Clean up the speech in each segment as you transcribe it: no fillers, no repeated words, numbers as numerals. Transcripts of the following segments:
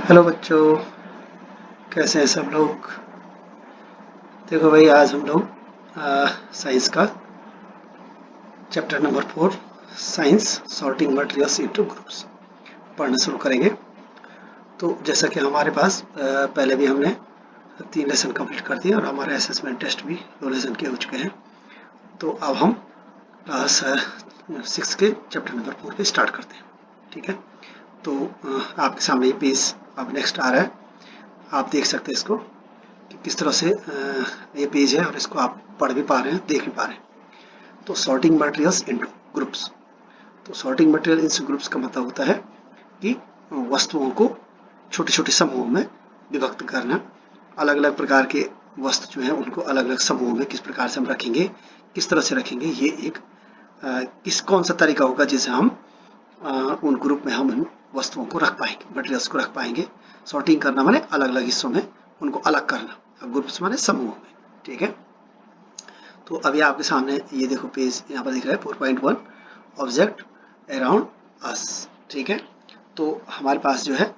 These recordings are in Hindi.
हेलो बच्चों, कैसे हैं सब लोग। देखो भाई, आज हम लोग साइंस का chapter number 4 science sorting materials into groups पढ़ना शुरू करेंगे। तो जैसा कि हमारे पास पहले भी हमने 3 लेसन कंप्लीट कर दिए और हमारे असेसमेंट टेस्ट भी 2 लेसन के हो चुके हैं। तो अब हम क्लास 6 के चैप्टर नंबर 4 पे स्टार्ट करते हैं। ठीक है, तो आपके सामने ये पेज अब नेक्स्ट आ रहा है। आप देख सकते हैं इसको कि किस तरह से ये पेज है और इसको आप पढ़ भी पा रहे हैं, देख भी पा रहे हैं। तो सॉर्टिंग मटेरियल्स इनटू ग्रुप्स। तो सॉर्टिंग मटेरियल इनटू ग्रुप्स का मतलब होता है कि वस्तुओं को छोटे छोटे समूहों में विभक्त करना। अलग अलग प्रकार के वस्तु जो हैं उनको अलग अलग समूहों में किस प्रकार से हम रखेंगे, किस तरह से रखेंगे, ये एक किस कौन सा तरीका होगा जिससे हम उन ग्रुप में हम उन वस्तुओं को रख पाएंगे, मटेरियल्स को रख पाएंगे। सॉर्टिंग करना माने अलग अलग हिस्सों में उनको अलग करना, और ग्रुप्स माने समूहों में। ठीक है, तो अभी आपके सामने ये देखो पेज यहाँ पर दिख रहा है 4.1 ऑब्जेक्ट अराउंड अस। ठीक है, तो हमारे पास जो है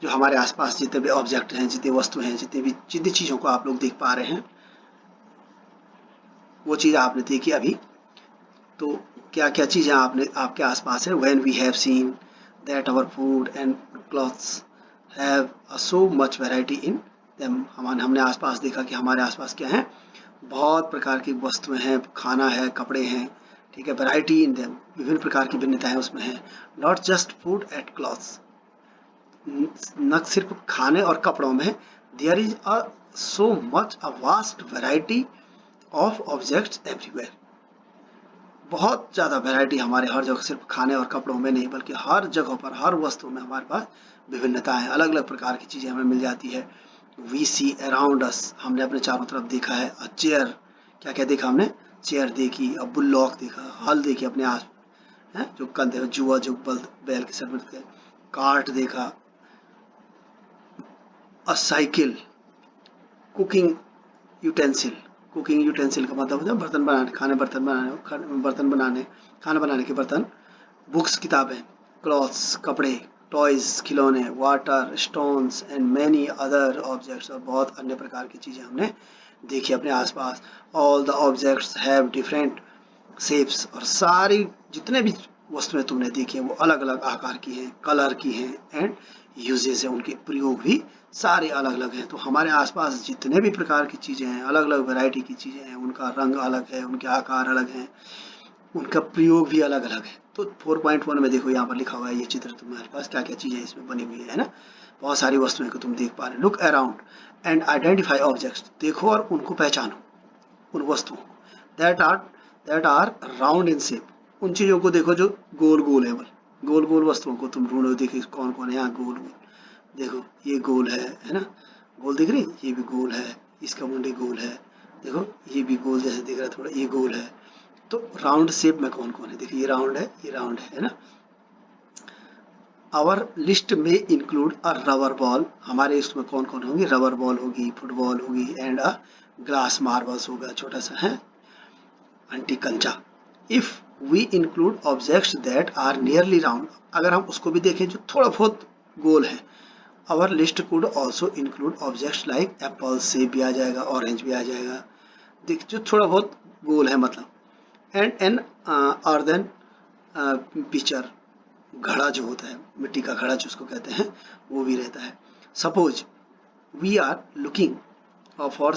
जो हमारे आसपास जितने भी ऑब्जेक्ट हैं, जितनी वस्तु हैं, जितनी चीज़ों को आप लोग देख पा रहे हैं, वो चीज़ आपने देखी अभी। तो क्या क्या चीज़ें आपने आपके आसपास है। When we have seen that our food and clothes have so much variety in them. हमने आसपास देखा कि हमारे आसपास क्या है, बहुत प्रकार की वस्तुएं हैं, खाना है, कपड़े हैं। ठीक है, वैरायटी इन देम, विभिन्न प्रकार की भिन्नताएं उसमें हैं। Not just food and clothes, न सिर्फ खाने और कपड़ों में, there is a so much a vast variety of objects everywhere. बहुत ज़्यादा वैरायटी हमारे हर जगह, सिर्फ खाने और कपड़ों में नहीं बल्कि हर जगहों पर, हर वस्तु में हमारे पास विभिन्नताएं, अलग अलग प्रकार की चीज़ें हमें मिल जाती है। वी सी अराउंड अस, हमने अपने चारों तरफ देखा है। अ चेयर, क्या क्या देखा हमने, चेयर देखी, अब बुल्लॉक देखा, हल देखी अपने आस है, जो कंधे जुआ जो बैल के सर में थे, कार्ट देखा, अ cycle, cooking utensil. Cooking utensil का मतलब होता है बर्तन बनाने, खाना बनाने के बर्तन। बुक्स, किताबें। क्लॉथ्स, कपड़े। टॉयज, खिलौने। Water, stones and many other objects, और बहुत अन्य प्रकार की चीज़ें हमने देखी अपने आसपास। All the objects have different shapes, और सारी जितने भी वस्तुएं तुमने देखी हैं वो अलग अलग आकार की हैं, कलर की हैं, एंड यूजेस हैं, उनके प्रयोग भी सारे अलग अलग हैं। तो हमारे आसपास जितने भी प्रकार की चीज़ें हैं, अलग अलग वैरायटी की चीज़ें हैं, उनका रंग अलग है, उनके आकार अलग हैं, उनका प्रयोग भी अलग अलग है। तो 4.1 में देखो यहाँ पर लिखा हुआ है ये चित्र, तुम्हारे पास क्या क्या चीज़ें इसमें बनी हुई है ना। बहुत सारी वस्तुएं को तुम देख पा रहे हो। Look around and identify objects, देखो और उनको पहचानो, उन वस्तुओं को। That are that are round in shape, उन चीज़ों को देखो जो गोल गोल है। गोल गोल वस्तुओं को तुम ढूंढो, देखो कौन कौन है यहाँ गोल गोल। देखो ये गोल है ना, गोल दिख रही, ये भी गोल है, इसका मुंडी गोल है। देखो ये भी गोल जैसे दिख रहा है थोड़ा, ये गोल है। तो राउंड शेप में कौन कौन है, देखिए ये राउंड है, ये राउंड है ना। आवर लिस्ट में इंक्लूड अ रबर बॉल, हमारे इसमें कौन कौन होंगी, रबर बॉल होगी, फुटबॉल होगी, एंड अ ग्लास मार्बल्स होगा, छोटा सा है अंटी कंचा। If we include objects that are nearly round, अगर हम उसको भी देखें जो थोड़ा बहुत गोल है, our list could also include objects like apple, सेब भी आ जाएगा, ऑरेंज भी आ जाएगा, देख जो थोड़ा बहुत गोल है मतलब। एंड एन अर्दन पिचर, घड़ा जो होता है, मिट्टी का घड़ा जिसको कहते हैं, वो भी रहता है। Suppose we are looking for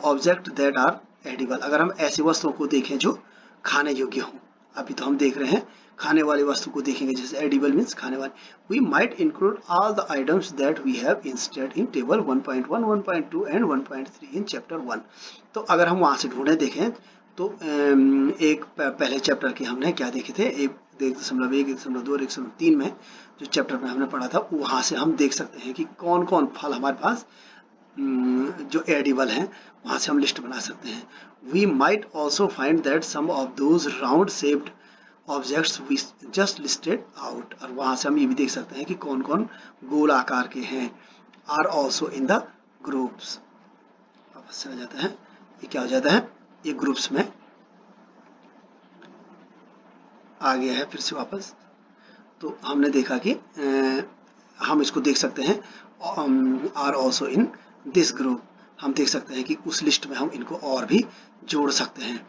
object that are edible, अगर हम ऐसी वस्तुओं को देखें जो खाने योग्य हों, अभी तो हम देख रहे हैं खाने वाली वस्तु को देखेंगे, जैसे एडिबल मीन्स खाने वाली। We might include all the items that we have instead in table 1.1, 1.2 and 1.3 in chapter 1। तो अगर हम वहाँ से ढूंढे देखें तो एक पहले चैप्टर के हमने क्या देखे थे, 1.1, 1.2, 1.3 में जो चैप्टर में हमने पढ़ा था, वहाँ से हम देख सकते हैं कि कौन कौन फल हमारे पास जो एडिबल हैं, वहाँ से हम लिस्ट बना सकते हैं। We might also find that some of those round shaped objects we just listed out, और वहाँ से हम ये भी देख सकते हैं कि कौन कौन गोल आकार के हैं, are also in the groups. वापस से आ जाता है, ये क्या हो जाता है, ये ग्रुप्स में आ गया है फिर से वापस। तो हमने देखा कि हम इसको देख सकते हैं are also in this group. हम देख सकते हैं कि उस लिस्ट में हम इनको और भी जोड़ सकते हैं।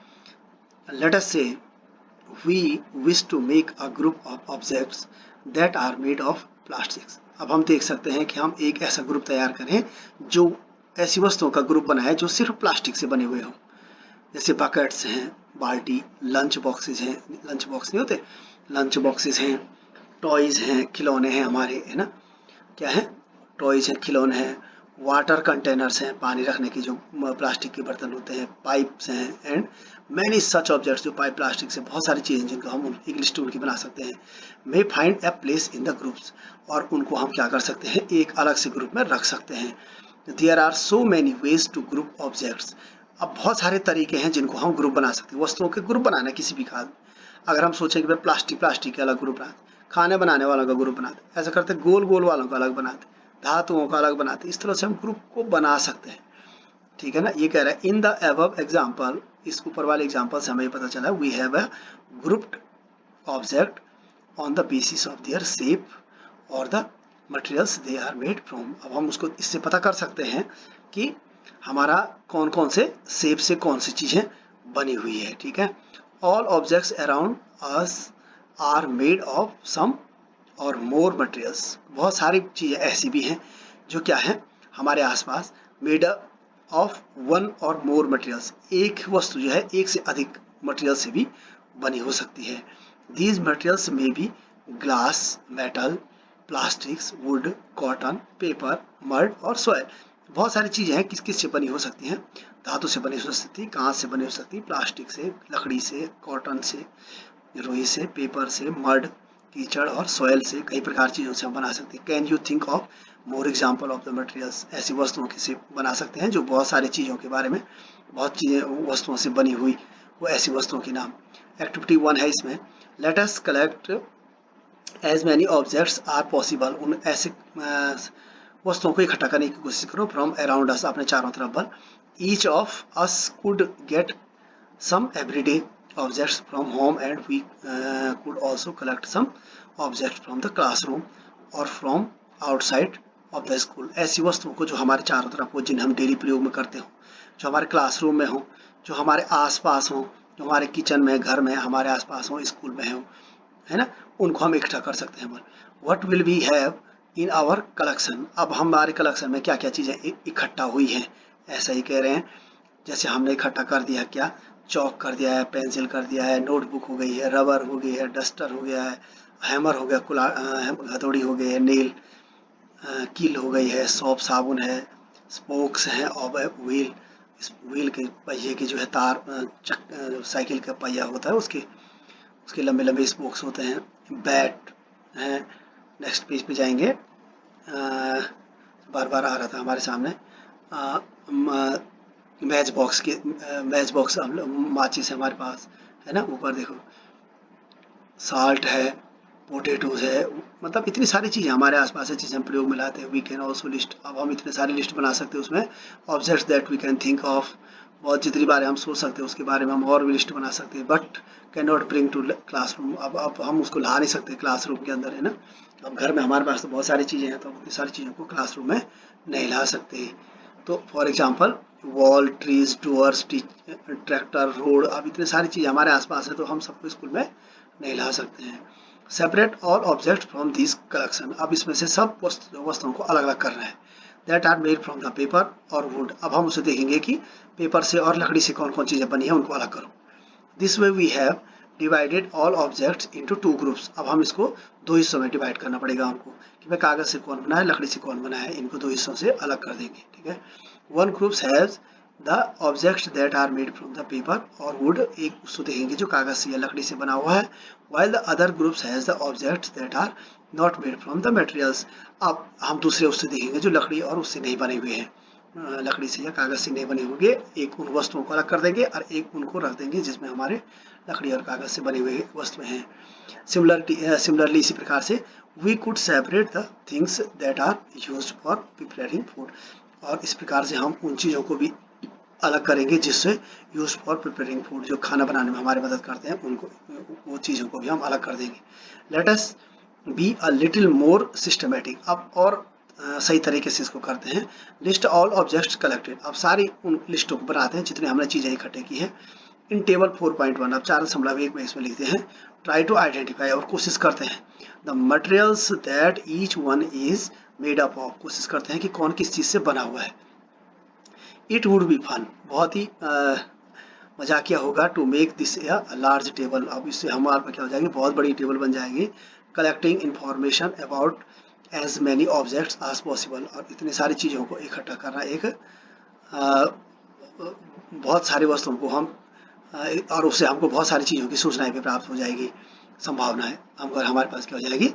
लेट अस से we wish to make a group of objects that are made of plastics। अब हम देख सकते हैं कि हम एक ऐसा ग्रुप तैयार करें जो ऐसी वस्तुओं का ग्रुप बनाए जो सिर्फ प्लास्टिक से बने हुए हों। जैसे बकेट्स हैं, बाल्टी, लंच बॉक्सेस हैं, लंच बॉक्स नहीं होते, लंच बॉक्सेस हैं, टॉयज हैं, खिलौने हैं हमारे, है ना, क्या है, टॉयज हैं, खिलौने हैं, वाटर कंटेनर्स हैं, पानी रखने की जो प्लास्टिक के बर्तन होते हैं, पाइप्स हैं, एंड मैनी सच ऑब्जेक्ट्स जो पाइप प्लास्टिक से, बहुत सारी चीज़ें जिनको हम एक लिस्ट उनकी बना सकते हैं। May find a place in the groups, और उनको हम क्या कर सकते हैं, एक अलग से ग्रुप में रख सकते हैं। There are so many ways to group objects. अब बहुत सारे तरीके हैं जिनको हम ग्रुप बना सकते हैं, वस्तुओं के ग्रुप बनाना किसी भी खाद। अगर हम सोचें कि भाई प्लास्टिक के अलग ग्रुप बनाते, खाने बनाने वालों का ग्रुप बनाते, ऐसा करते गोल गोल वालों का अलग बनाते, धातुओं का अलग बनाते, इस तरह से हम ग्रुप को बना सकते हैं। ठीक है ना, ये कह रहा है इन द अबव एग्जाम्पल, इस ऊपर वाले एग्जाम्पल से हमें पता चला we have a grouped object on the basis of their shape और the materials they are made from. अब हम उसको इससे पता कर सकते हैं कि हमारा कौन कौन से शेप से कौन सी चीजें बनी हुई है। ठीक है, all objects around us are made of some और मोर मटेरियल्स। बहुत सारी चीजें ऐसी भी हैं जो क्या है हमारे आसपास मेड ऑफ वन और मोर मटेरियल्स, एक वस्तु जो है एक से अधिक मटेरियल से भी बनी हो सकती है। These materials may be glass, metal, plastics, wood, cotton, paper, mud और सॉयल। बहुत सारी चीजें हैं किस किस से बनी हो सकती हैं, धातु से बनी हो सकती है, कांच से बनी हो सकती है, प्लास्टिक से, लकड़ी से, कॉटन से, रुई से, पेपर से, मड, कीचड़ और सॉयल से, कई प्रकार चीजों से हम बना सकते हैं। Can you think of more example of the materials. ऐसी वस्तुओं से बना सकते हैं जो बहुत सारी चीज़ों के बारे में, बहुत चीज़ें वस्तुओं से बनी हुई, वो ऐसी वस्तुओं के नाम। एक्टिविटी 1 है इसमें, let us collect as many objects are possible. उन ऐसे वस्तुओं को इकट्ठा करने की कोशिश करो फ्रॉम अराउंड अस, अपने चारों तरफ पर। Each of us could get some everyday objects from home and we could also collect some objects from the classroom or from outside of the school। ऐसी वस्तुओं को जो हमारे चारों तरफ हो, जिन्हें हम डेली प्रयोग में करते हो, जो हमारे क्लासरूम में हो, जो हमारे आसपास हो, जो हमारे किचन में, घर में, हमारे आसपास हो, स्कूल में हो, है ना, उनको हम इकट्ठा कर सकते हैं। What will we have in our collection. अब हमारे कलेक्शन में क्या क्या चीज़ें इकट्ठा हुई हैं, ऐसा ही कह रहे हैं। जैसे हमने इकट्ठा कर दिया, क्या, चौक कर दिया है, पेंसिल कर दिया है, नोटबुक हो गई है, रबर हो गई है, डस्टर हो गया है, हैमर हो गया, हथौड़ी हो गई है, नेल, कील हो गई है, सोप साबुन है, स्पोक्स हैं और व्हील, इस व्हील के पहिए की जो है तार, साइकिल का पहिया होता है उसके उसके लंबे लंबे स्पोक्स होते हैं। बैट हैं, नेक्स्ट पेज पे जाएंगे, बार बार आ रहा था हमारे सामने, मैच बॉक्स के, मैच बॉक्स हम लोग, माचिस है हमारे पास, है ना, ऊपर देखो, साल्ट है, पोटेटोज है, मतलब इतनी सारी चीज़ें हमारे आसपास है जिसे हम प्रयोग में लाते हैं। वी कैन ऑल्सो लिस्ट, अब हम इतने सारी लिस्ट बना सकते हैं उसमें, objects that we can think of, बहुत जितनी बार हम सोच सकते हैं उसके बारे में हम और भी लिस्ट बना सकते हैं। But can not bring to classroom, अब हम उसको ला नहीं सकते क्लासरूम के अंदर, है ना। अब घर में हमारे पास तो बहुत सारी चीज़ें हैं, तो उतनी सारी चीज़ों को क्लासरूम में नहीं ला सकते। तो for example wall, trees, doors, tractor, road, अब इतने सारी चीज़ें हमारे आसपास है तो हम सबको स्कूल में नहीं ला सकते हैं। Separate all object from this collection, अब इसमें से सब वस्तुओं को अलग अलग करना है। That are made from the paper और वुड, अब हम उसे देखेंगे कि पेपर से और लकड़ी से कौन कौन चीज़ें बनी है, उनको अलग करो। This way we have divided all objects into 2 groups, अब हम इसको 2 हिस्सों में डिवाइड करना पड़ेगा हमको कि भाई कागज से कौन बना है, लकड़ी से कौन बना है, इनको 2 हिस्सों से अलग कर देंगे। ठीक है, one groups has the objects that are made from the paper और वुड, एक उसको देखेंगे जो कागज से या लकड़ी से बना हुआ है, while the other groups has the objects that are not made from the materials। अब हम दूसरे उससे देखेंगे जो लकड़ी और उससे नहीं बने हुए हैं, लकड़ी से या कागज से नहीं बने होंगे, एक उन वस्तुओं को अलग कर देंगे और एक उनको रख देंगे जिसमें हमारे लकड़ी और कागज से बने हुए वस्तुएं हैं। सिमिलरली इसी प्रकार से we could separate the things that are used for preparing food, और इस प्रकार से हम उन चीज़ों को भी अलग करेंगे जिससे यूज फॉर प्रिपेयरिंग फूड, जो खाना बनाने में हमारी मदद करते हैं, उनको, वो चीज़ों को भी हम अलग कर देंगे। Let us be a little more systematic. अब और सही तरीके से इसको करते हैं। लिस्ट ऑल ऑब्जेक्ट्स कलेक्टेड, अब सारी उन लिस्टों को बनाते हैं जितने हमने चीज़ें इकट्ठे की हैं। इन टेबल 4.1 अब 4.1 में इसमें लिखते हैं ट्राई टू आइडेंटिफाई, और कोशिश करते हैं the materials that each one is made up of, कोशिश करते हैं कि कौन किस चीज़ से बना हुआ है। इट वुड बी फन, बहुत ही मजाकिया होगा to make this a large table, अब इससे हमारे पास क्या हो जाएगी, बहुत बड़ी टेबल बन जाएगी। Collecting information about as many objects as possible, और इतनी सारी चीज़ों को इकट्ठा करना, एक बहुत सारी वस्तुओं को हम और उससे हमको बहुत सारी चीज़ों की सूचनाएं भी प्राप्त हो जाएगी, संभावना है हमको, हमारे पास क्या हो जाएगी,